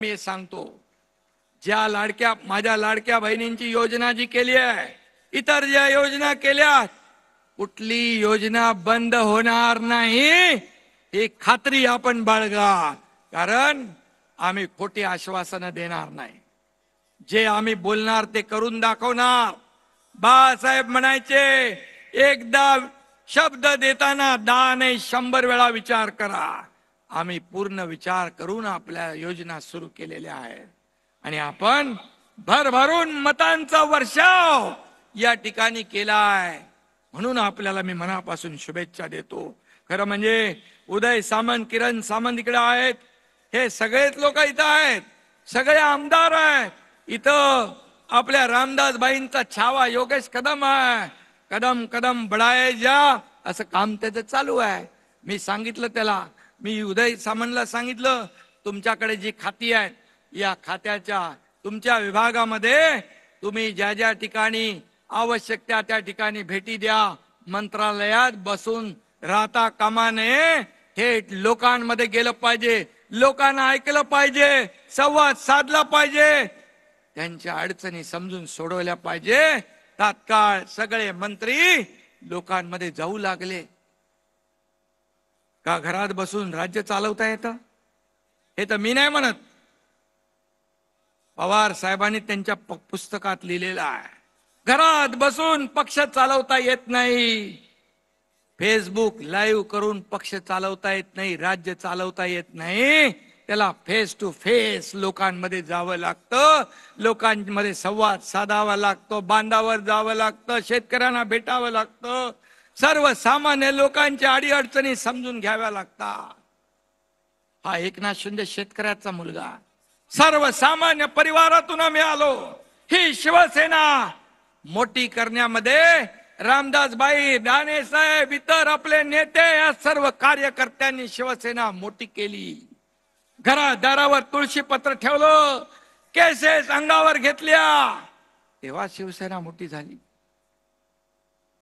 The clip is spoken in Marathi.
मी सांगतो, ज्या माझ्या लाडक्या बहिणींची योजना जी केली आहे, इतर ज्या योजना केल्या, कुठली योजना बंद होणार नाही ही खात्री आपण बाळगा. कारण आम्ही खोटी आश्वासनं देणार नाही. जे आम्ही बोलणार ते करून दाखवणार. बाळासाहेब म्हणायचे, एकदा शब्द देताना 10 नाही 100 वेळा विचार करा. आम्ही पूर्ण विचार करून आपल्या योजना सुरू केलेल्या आहेत आणि आपण भरभरून मतांचा वर्षाव या ठिकाणी केलाय. म्हणून आपल्याला मी मनापासून शुभेच्छा देतो. खरं म्हणजे उदय सामंत, किरण सामंत इकडे आहेत, हे सगळेच लोक इथं आहेत, सगळे आमदार आहेत. इथं आपल्या रामदासबाईंचा छावा योगेश कदम आहे. कदम कदम बढाए जा असं काम त्याचं चालू आहे. मी सांगितलं त्याला, मी उदय सामंतला सांगितलं, तुमच्याकडे जी खाती आहेत या खात्याच्या तुमच्या विभागामध्ये तुम्ही ज्या ज्या ठिकाणी आवश्यक त्या ठिकाणी भेटी द्या. मंत्रालयात बसून राहता कामा नये, थेट लोकांमध्ये गेलं पाहिजे, लोकांना ऐकलं पाहिजे, संवाद साधला पाहिजे, त्यांच्या अडचणी समजून सोडवल्या पाहिजे. तात्काळ सगळे मंत्री लोकांमध्ये जाऊ लागले. का घरात बसून राज्य चालवता येतं? हे तर मी नाही म्हणत, पवार साहेबांनी त्यांच्या पुस्तकात लिहिलेलं आहे. घरात बसून पक्ष चालवता येत नाही. फेसबुक लाईव्ह करून पक्ष चालवता येत नाही, राज्य चालवता येत नाही. त्याला फेस टू फेस लोकांमध्ये जावं लागतं, लोकांमध्ये संवाद साधावा लागतो, बांधावर जावं लागतं, शेतकऱ्यांना भेटावं लागतं, सर्वसामान्य लोकांच्या अडीअडचणी समजून घ्याव्या लागतात. हा एकनाथ शिंदे शेतकऱ्याचा मुलगा, सर्वसामान्य परिवारातून आम्ही आलो. ही शिवसेना मोठी करण्यामध्ये रामदासबाई, दानेसाहेब, इतर आपले नेते, या सर्व कार्यकर्त्यांनी शिवसेना मोठी केली. घरादारावर तुळशी पत्र ठेवलं, केसेस अंगावर घेतल्या, तेव्हा शिवसेना मोठी झाली.